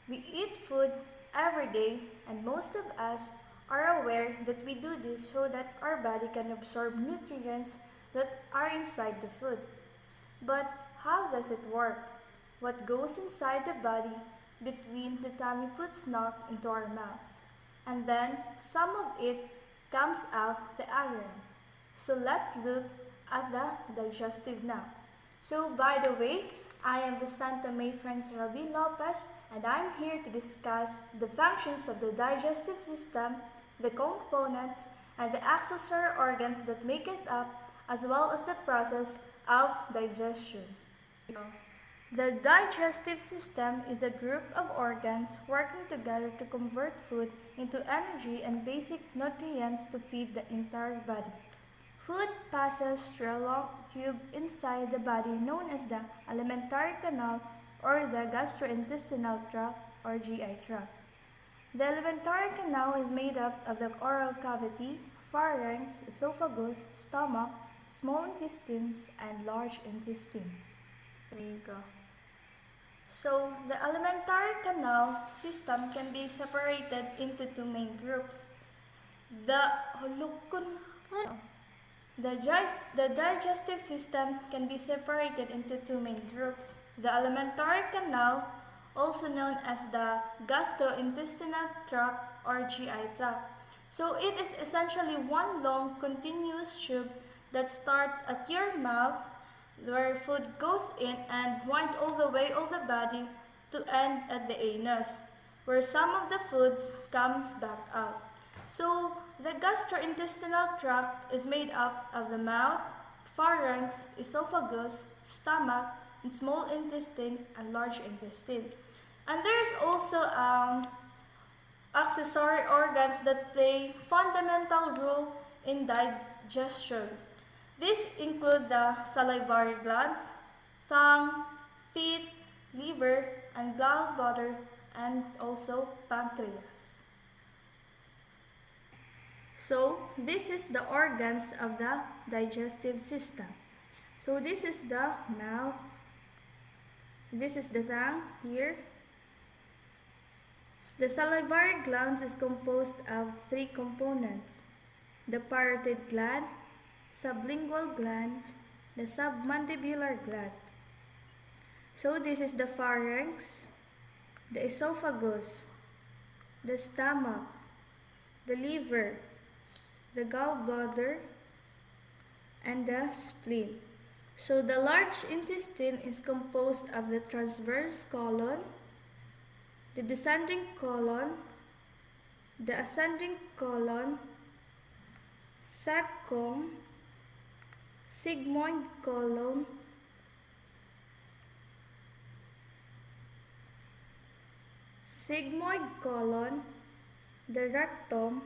We eat food every day, and most of us are aware that we do this so that our body can absorb nutrients that are inside the food. But how does it work? What goes inside the body between the time we put snack into our mouths? And then some of it comes out the iron. So let's look at the digestive now. So by the way, I am Vicenta Franz Lopez, and I'm here to discuss the functions of the digestive system, the components, and the accessory organs that make it up, as well as the process of digestion. The digestive system is a group of organs working together to convert food into energy and basic nutrients to feed the entire body. Food passes through a long tube inside the body known as the alimentary canal or the gastrointestinal tract or GI tract. The alimentary canal is made up of the oral cavity, pharynx, esophagus, stomach, small intestines, and large intestines. There you go. So, the alimentary canal system can be separated into two main groups. The digestive system can be separated into two main groups. The alimentary canal, also known as the gastrointestinal tract or GI tract. So it is essentially one long continuous tube that starts at your mouth where food goes in and winds all the way all the body to end at the anus, where some of the foods comes back out. So the gastrointestinal tract is made up of the mouth, pharynx, esophagus, stomach, and small intestine and large intestine. And there's also accessory organs that play fundamental role in digestion. These include the salivary glands, tongue, teeth, liver, and gallbladder, and also pancreas. So, this is the organs of the digestive system. So, this is the mouth, this is the tongue here. The salivary glands is composed of three components: the parotid gland, sublingual gland, the submandibular gland. So this is the pharynx, the esophagus, the stomach, the liver, the gallbladder, and the spleen. So the large intestine is composed of the transverse colon, the descending colon, the ascending colon, cecum, sigmoid colon, the rectum,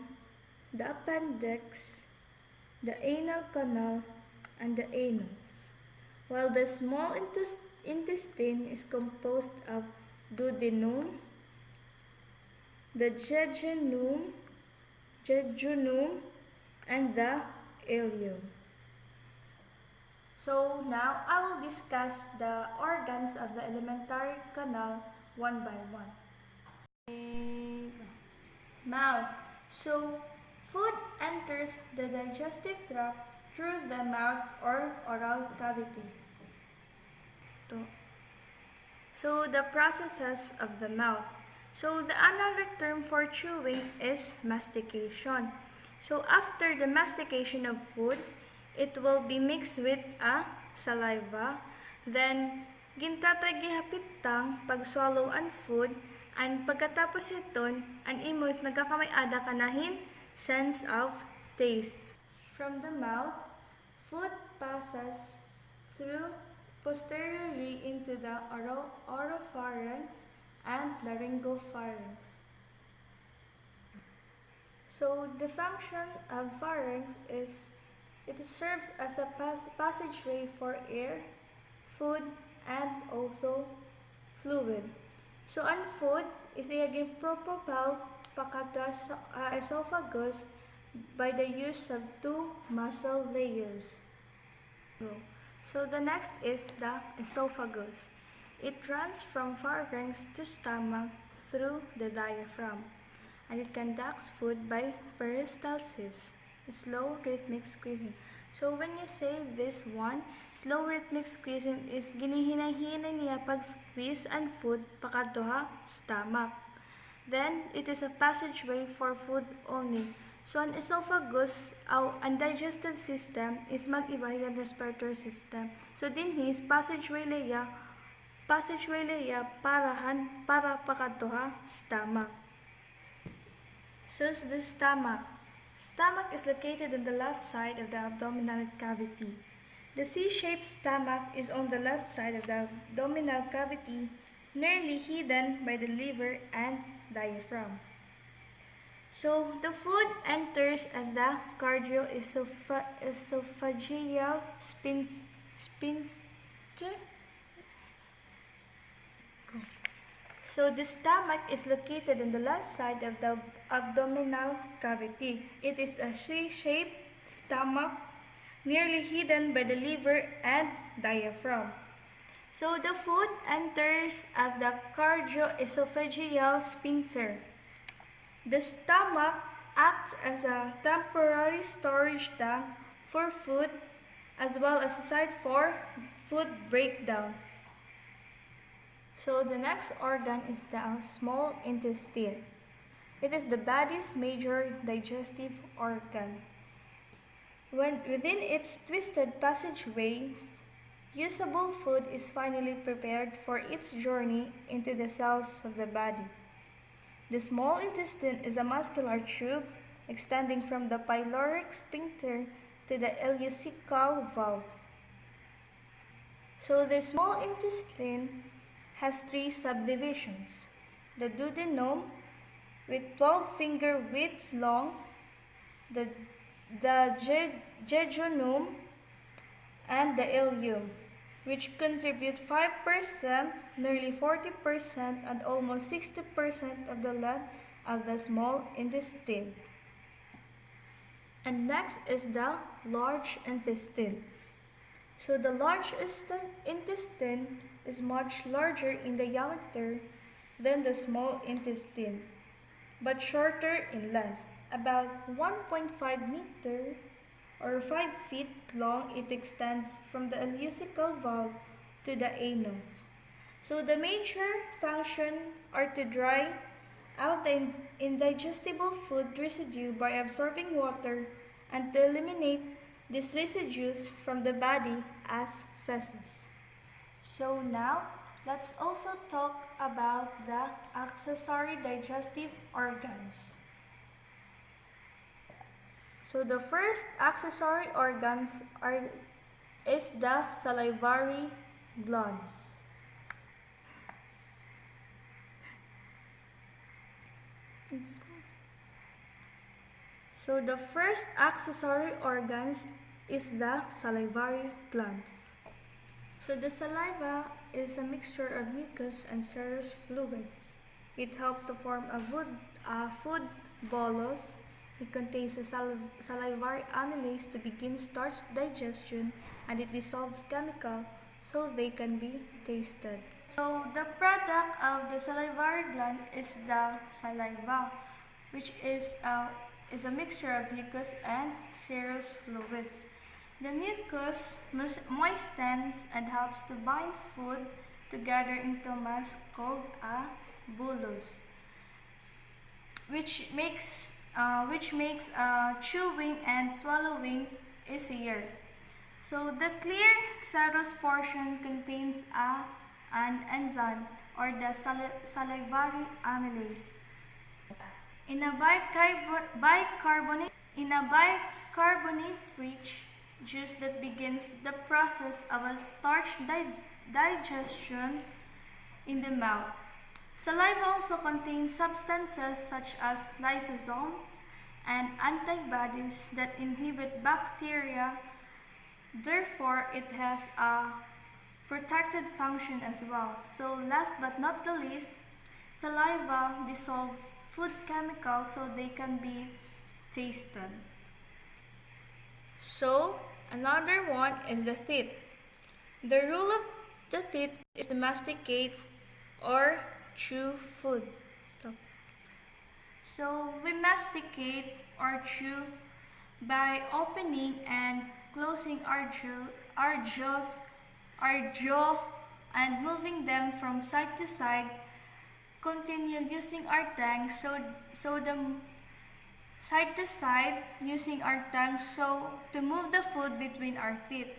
the appendix, the anal canal, and the anus, while the small intestine is composed of duodenum, the jejunum, and the ileum. So now I will discuss the organs of the alimentary canal one by one. Mouth. So food enters the digestive tract through the mouth or oral cavity. So the processes of the mouth. So the another term for chewing is mastication. So after the mastication of food, it will be mixed with a saliva. Then gintatry gihapitang pag-swallow ang food, and pagkatapos iton, an imo's nagkakamay-ada kanahin sense of taste. From the mouth, food passes through posteriorly into the oropharynx and laryngopharynx. So the function of pharynx is it serves as a passageway for air, food, and also fluid. So ang food is propelled pakata sa esophagus by the use of two muscle layers. So the next is the esophagus. It runs from pharynx to stomach through the diaphragm, and it conducts food by peristalsis, slow rhythmic squeezing. So when you say this one, slow rhythmic squeezing is ginihina-hina niya pag-squeeze and food pakadto stomach. Then it is a passageway for food only. So an esophagus, ang digestive system is mag-iba yung respiratory system. So din is passageway leya para pakadto stomach. So the stomach. Stomach is located on the left side of the abdominal cavity. The C-shaped stomach is on the left side of the abdominal cavity, nearly hidden by the liver and diaphragm. So the food enters at the cardio-esophageal sphincter. So the stomach is located on the left side of the abdominal cavity. It is a C-shaped stomach, nearly hidden by the liver and diaphragm. So the food enters at the cardio-esophageal sphincter. The stomach acts as a temporary storage tank for food as well as a site for food breakdown. So the next organ is the small intestine. It is the body's major digestive organ. Within its twisted passageways, usable food is finally prepared for its journey into the cells of the body. The small intestine is a muscular tube extending from the pyloric sphincter to the ileocecal valve. So the small intestine has 3 subdivisions: the duodenum, with 12 finger widths long, the jejunum, and the ileum, which contribute 5%, nearly 40%, and almost 60% of the length of the small intestine. And next is the large intestine. So the large intestine is much larger in diameter than the small intestine, but shorter in length. About 1.5 meter or 5 feet long, it extends from the ileocecal valve to the anus. So the major functions are to dry out the indigestible food residue by absorbing water and to eliminate these residues from the body as feces. So now, let's also talk about the accessory digestive organs. So the first accessory organs is the salivary glands. So the first accessory organs is the salivary glands. So the saliva is a mixture of mucus and serous fluids. It helps to form a food bolus. It contains a salivary amylase to begin starch digestion, and it dissolves chemical so they can be tasted. So the product of the salivary gland is the saliva, which is a mixture of mucus and serous fluids. The mucus moistens and helps to bind food together into mass called a bolus, which makes chewing and swallowing easier. So the clear serous portion contains an enzyme or the salivary amylase. In a bicarbonate-rich juice that begins the process of a starch digestion in the mouth. Saliva also contains substances such as lysosomes and antibodies that inhibit bacteria. Therefore, it has a protective function as well. So last but not the least, saliva dissolves food chemicals so they can be tasted. So, another one is the teeth. The rule of the teeth is to masticate or chew food. Stop. So we masticate or chew by opening and closing our jaw and moving them from side to side. Continue using our tongue so the side to side using our tongue so to move the food between our teeth.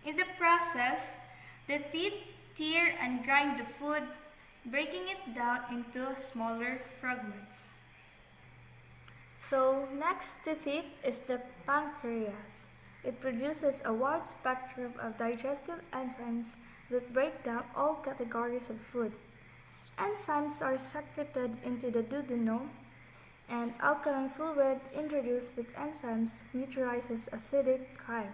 In the process, the teeth tear and grind the food, breaking it down into smaller fragments. So next to teeth is the pancreas. It produces a wide spectrum of digestive enzymes that break down all categories of food. Enzymes are secreted into the duodenum, and alkaline fluid introduced with enzymes neutralizes acidic chyme.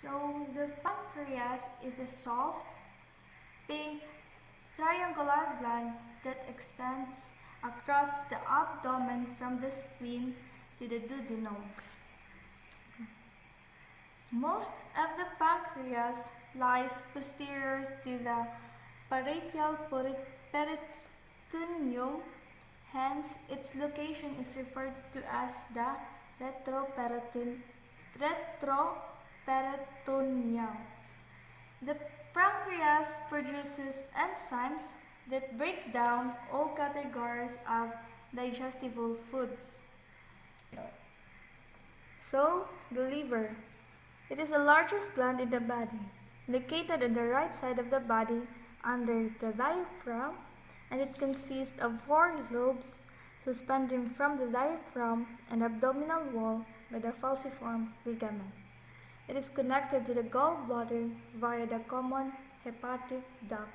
So the pancreas is a soft, pink, triangular gland that extends across the abdomen from the spleen to the duodenum. Most of the pancreas lies posterior to the parietal peritoneum, hence its location is referred to as the retroperitoneum. The pancreas produces enzymes that break down all categories of digestible foods. So, the liver. It is the largest gland in the body, located on the right side of the body under the diaphragm, and it consists of 4 lobes suspending from the diaphragm and abdominal wall by the falciform ligament. It is connected to the gallbladder via the common hepatic duct.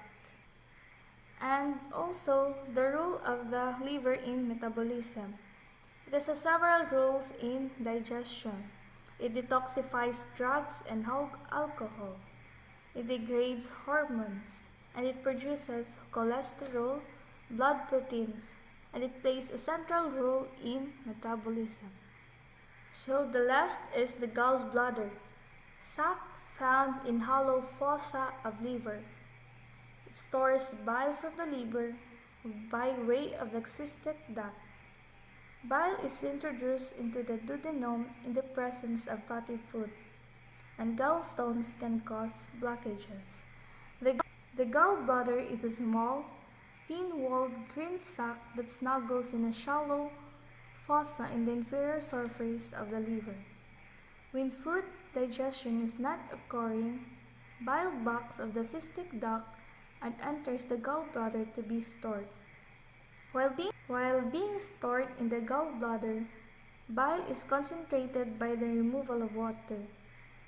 And also the role of the liver in metabolism. It has several roles in digestion. It detoxifies drugs and alcohol. It degrades hormones, and it produces cholesterol, blood proteins, and it plays a central role in metabolism. So the last is the gallbladder, sac found in hollow fossa of liver. It stores bile from the liver by way of the cystic duct. Bile is introduced into the duodenum in the presence of fatty food, and gallstones can cause blockages. The gallbladder is a small, thin-walled green sac that snuggles in a shallow fossa in the inferior surface of the liver. When food digestion is not occurring, bile backs of the cystic duct and enters the gallbladder to be stored. While being stored in the gallbladder, bile is concentrated by the removal of water.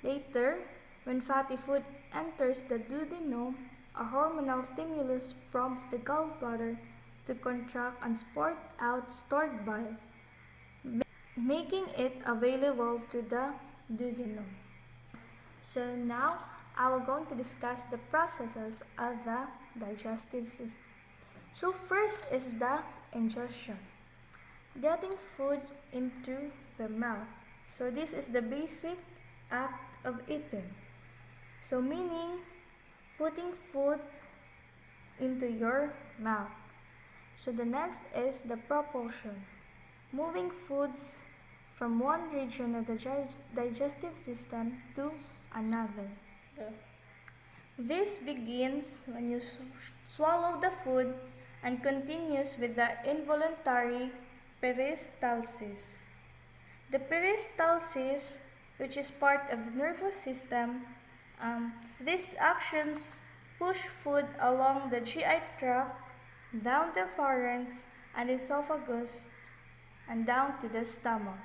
Later, when fatty food enters the duodenum, a hormonal stimulus prompts the gallbladder to contract and spurt out stored bile, making it available to the duodenum. So now, I will going to discuss the processes of the digestive system. So first is the ingestion, getting food into the mouth. So this is the basic act of eating. So meaning putting food into your mouth. So the next is the propulsion, moving foods from one region of the digestive system to another. This begins when you swallow the food and continues with the involuntary peristalsis. The peristalsis, which is part of the nervous system, these actions push food along the GI tract, down the pharynx and esophagus, and down to the stomach.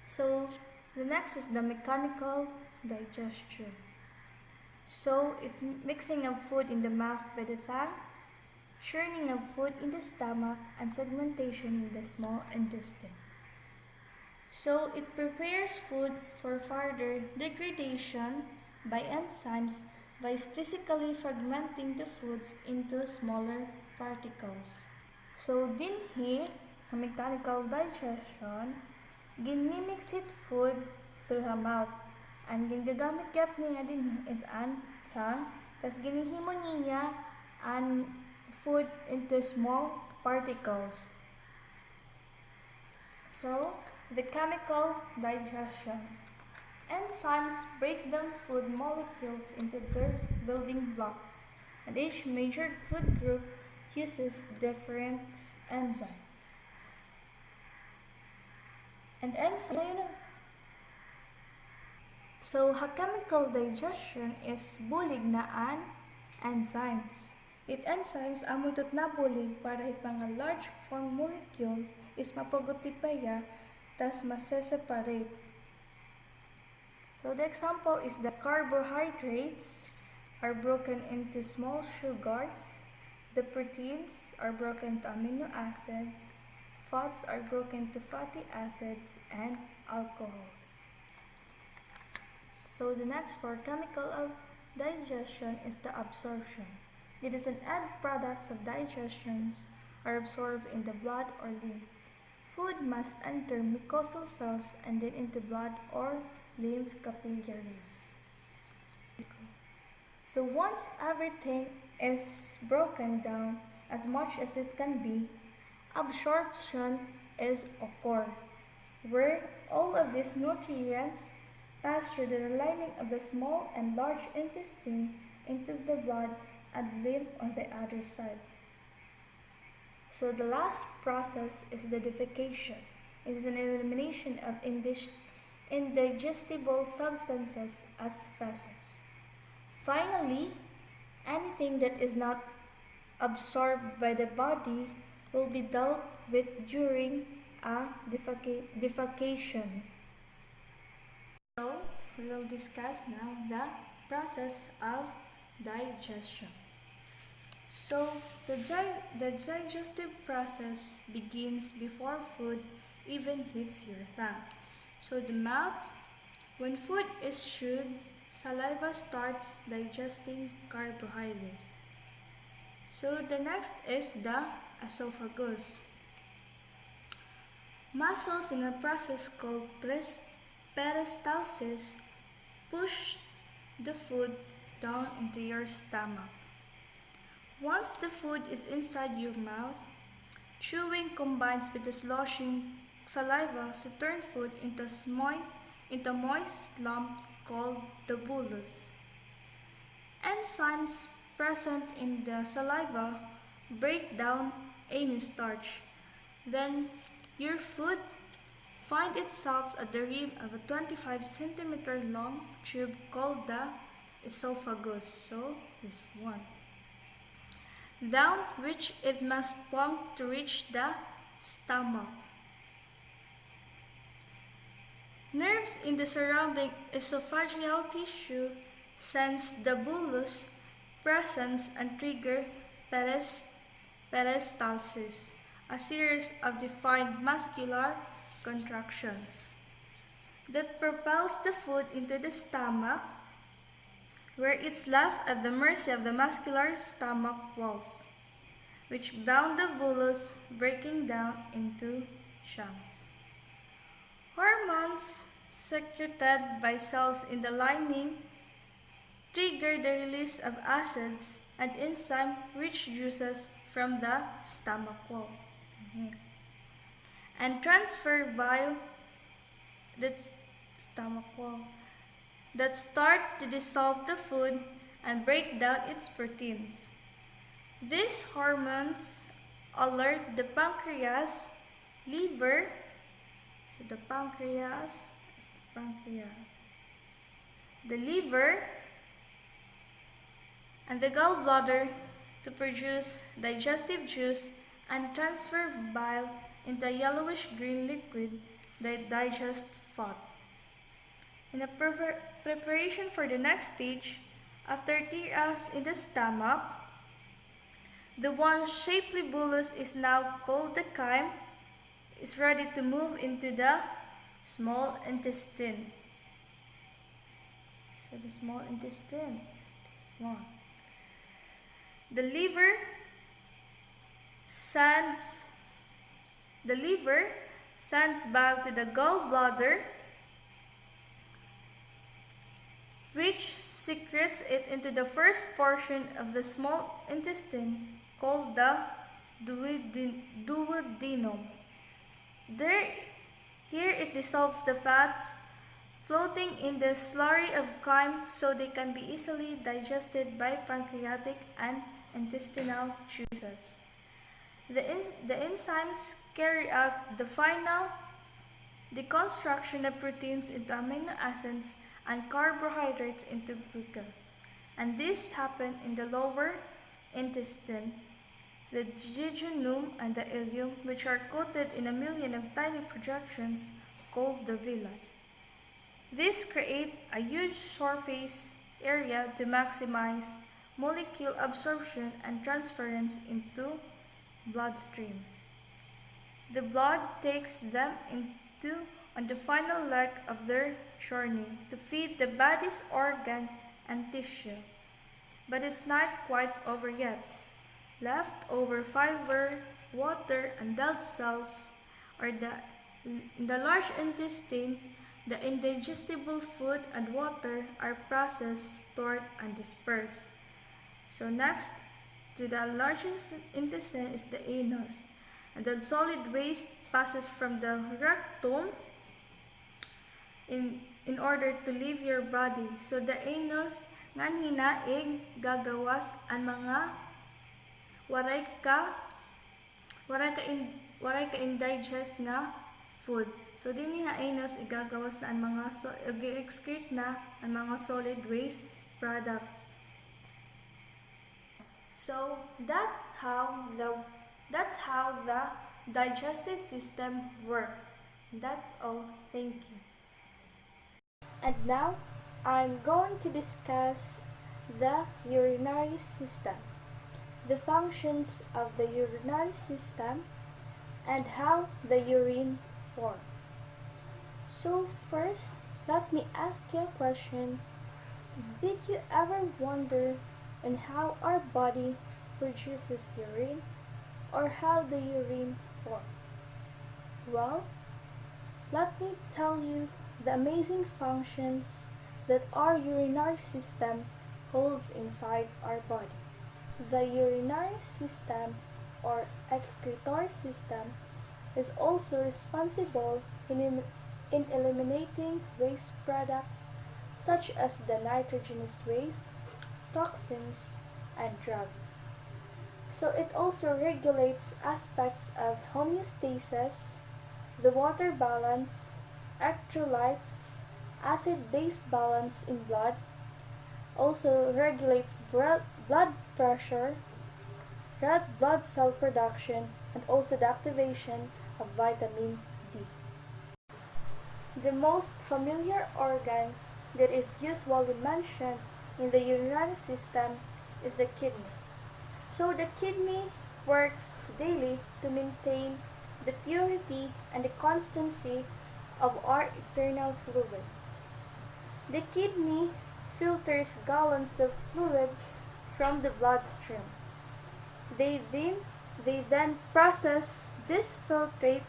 So, the next is the mechanical digestion. So, it's mixing of food in the mouth by the tongue, churning of food in the stomach, and segmentation in the small intestine. So, it prepares food for further degradation by enzymes by physically fragmenting the foods into smaller particles. So, dinhi, mechanical digestion, ginmimixit food through the mouth. And ginagamit gap niya din is ang tongue, tas ginihimo niya and food into small particles. So, the chemical digestion. Enzymes break down food molecules into their building blocks, and each major food group uses different enzymes. And so, chemical digestion is bulig na an enzymes. It enzymes amutot na bulig para it mga large form molecules is mapaguti pa ya, tas maseseparate. So the example is the carbohydrates are broken into small sugars, the proteins are broken to amino acids, fats are broken to fatty acids, and alcohols. So the next for chemical digestion is the absorption. It is an end products of digestions are absorbed in the blood or lymph. Food must enter mucosal cells and then into blood or lymph capillaries. So once everything is broken down as much as it can be, absorption is occurred, where all of these nutrients pass through the lining of the small and large intestine into the blood and lymph on the other side. So the last process is the defecation. It is an elimination of indigestible substances as feces. Finally, anything that is not absorbed by the body will be dealt with during a defecation. So, we will discuss now the process of digestion. So, the digestive process begins before food even hits your tongue. So, the mouth, when food is chewed, saliva starts digesting carbohydrate. So, the next is the esophagus. Muscles in a process called peristalsis push the food down into your stomach. Once the food is inside your mouth, chewing combines with the sloshing saliva to turn food into moist lump called the bolus. Enzymes present in the saliva break down any starch. Then your food finds itself at the rim of a 25 centimeter long tube called the esophagus. So this one. Down which it must plunge to reach the stomach. Nerves in the surrounding esophageal tissue sense the bolus presence and trigger peristalsis, a series of defined muscular contractions that propels the food into the stomach, where it's left at the mercy of the muscular stomach walls, which bound the bolus, breaking down into chunks. Hormones secreted by cells in the lining trigger the release of acids and enzyme-rich juices from the stomach wall. And transfer bile that start to dissolve the food and break down its proteins. These hormones alert the pancreas, liver, so the liver, and the gallbladder to produce digestive juice and transfer bile into a yellowish-green liquid that digests fat. In the preparation for the next stage, after 3 hours in the stomach, the one shapely bolus is now called the chyme, is ready to move into the small intestine. So the small intestine is one. The liver sends bile to the gallbladder, which secretes it into the first portion of the small intestine called the duodenum. There, here it dissolves the fats floating in the slurry of chyme so they can be easily digested by pancreatic and intestinal juices. The enzymes carry out the final deconstruction of proteins into amino acids and carbohydrates into glucose. And this happens in the lower intestine, the jejunum and the ileum, which are coated in a million of tiny projections called the villi. This creates a huge surface area to maximize molecule absorption and transference into bloodstream. The blood takes them into on the final leg of their journey to feed the body's organ and tissue. But it's not quite over yet. Leftover fiber, water, and dead cells are in the large intestine. The indigestible food and water are processed, stored, and dispersed. So next to the largest intestine is the anus. And the solid waste passes from the rectum in order to leave your body. So the anus ngan hinaig gagawas ang mga waray ka indigest nga food. So dinhi anus igagawas na ang mga excrete na ang mga solid waste products. So that's how the digestive system works. That's all. Thank you. And now I'm going to discuss the urinary system, the functions of the urinary system, and how the urine forms. So first, let me ask you a question. Did you ever wonder on how our body produces urine, or how the urine forms? Well, let me tell you the amazing functions that our urinary system holds inside our body. The urinary system or excretory system is also responsible in eliminating waste products such as the nitrogenous waste, toxins, and drugs. So it also regulates aspects of homeostasis, the water balance, electrolytes, acid-base balance in blood, also regulates blood pressure, red blood cell production, and also the activation of vitamin D. The most familiar organ that is usually mentioned in the urinary system is the kidney. So the kidney works daily to maintain the purity and the constancy of our internal fluids. The kidney filters gallons of fluid from the bloodstream. They then process this filtrate,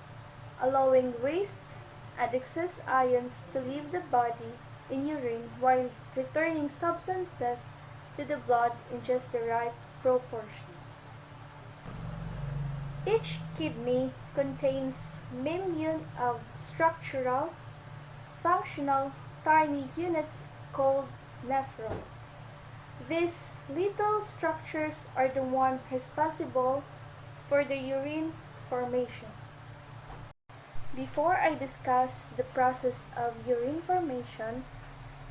allowing waste and excess ions to leave the body in urine while returning substances to the blood in just the right proportions. Each kidney contains millions of structural, functional, tiny units called nephrons. These little structures are the ones responsible for the urine formation. Before I discuss the process of urine formation,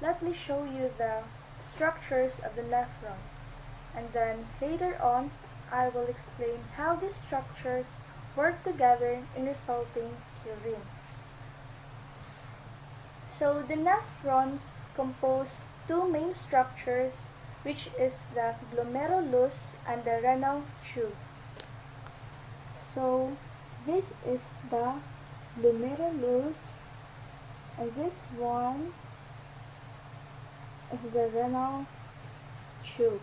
let me show you the structures of the nephron, and then later on I will explain how these structures work together in resulting urine. So the nephrons compose two main structures, which is the glomerulus and the renal tube. So this is the glomerulus, and this one is the renal tube.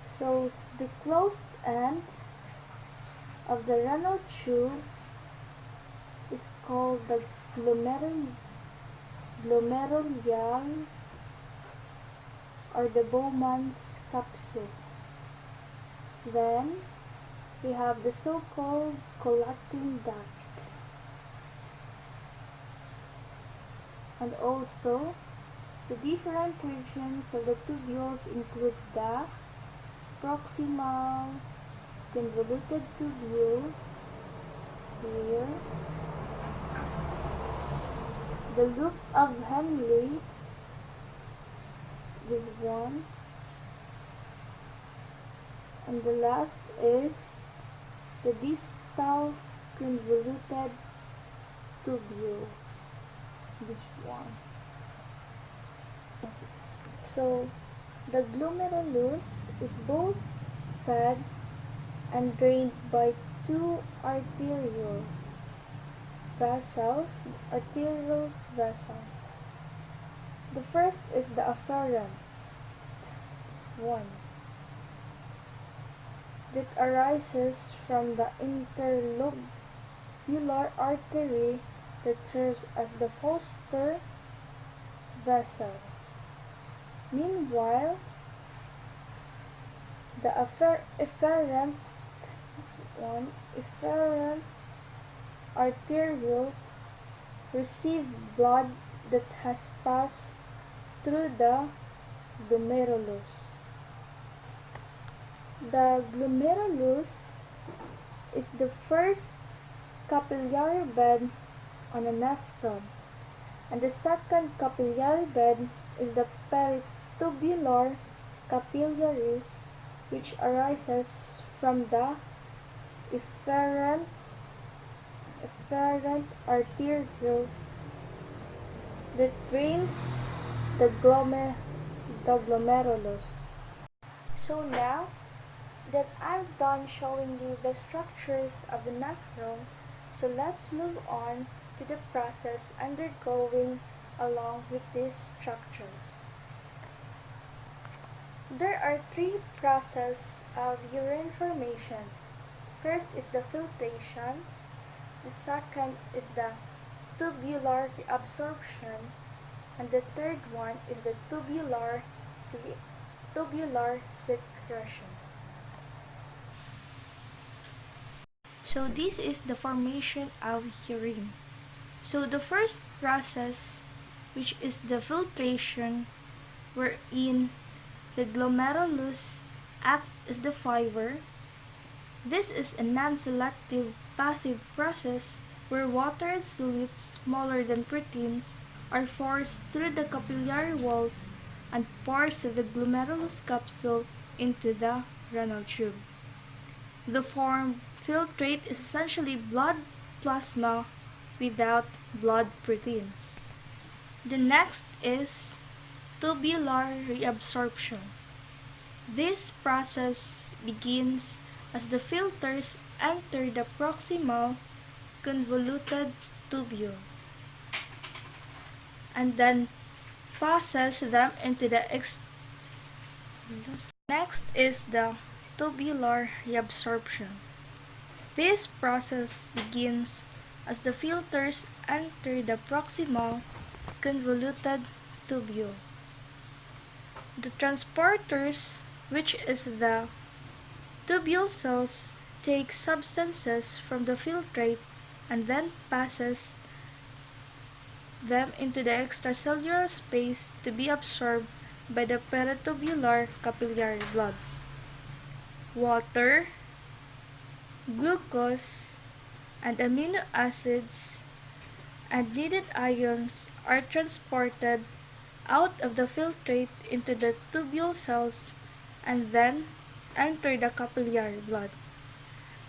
So the closed end of the renal tube is called the glomerulus, glomeruli or the Bowman's capsule. Then we have the so-called collecting duct. And also, the different regions of the tubules include the proximal convoluted tubule here, the loop of Henle, this one, and the last is the distal convoluted tubule, this one. So the glomerulus is both fed and drained by two arterial vessels. The first is the afferent, this one, that arises from the interlobular artery that serves as the foster vessel. Meanwhile, the efferent arterioles receive blood that has passed through the glomerulus. The glomerulus is the first capillary bed on a nephron, and the second capillary bed is the peritubular capillaries, which arises from the efferent arteriole that drains the glomerulus. So now that I'm done showing you the structures of the nephron, so let's move on to the process undergoing along with these structures. There are three processes of urine formation. First is the filtration, the second is the tubular reabsorption, and the third one is the tubular secretion. So this is the formation of urine. So the first process, which is the filtration, wherein the glomerulus acts as the fiber. This is a non-selective passive process where water and solids smaller than proteins are forced through the capillary walls and pores of the glomerulus capsule into the renal tube. The formed filtrate is essentially blood plasma without blood proteins. The next is tubular reabsorption. This process begins as the filters enter the proximal convoluted tubule and then passes them into the Next is the tubular reabsorption. This process begins as the filters enter the proximal convoluted tubule. The transporters, which is the tubule cells, take substances from the filtrate and then passes them into the extracellular space to be absorbed by the peritubular capillary blood. Water, glucose, and amino acids and needed ions are transported out of the filtrate into the tubule cells and then enter the capillary blood.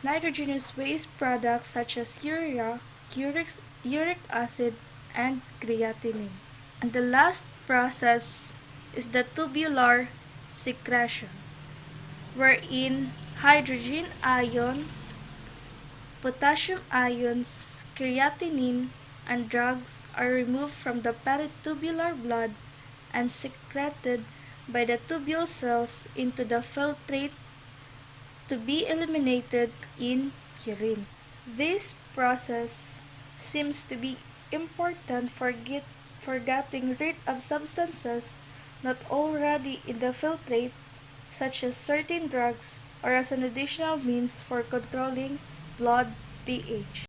Nitrogenous waste products such as urea, uric acid, and creatinine. And the last process is the tubular secretion, wherein hydrogen ions, potassium ions, creatinine, and drugs are removed from the peritubular blood and secreted by the tubule cells into the filtrate to be eliminated in urine. This process seems to be important for for getting rid of substances not already in the filtrate, such as certain drugs, or as an additional means for controlling blood pH.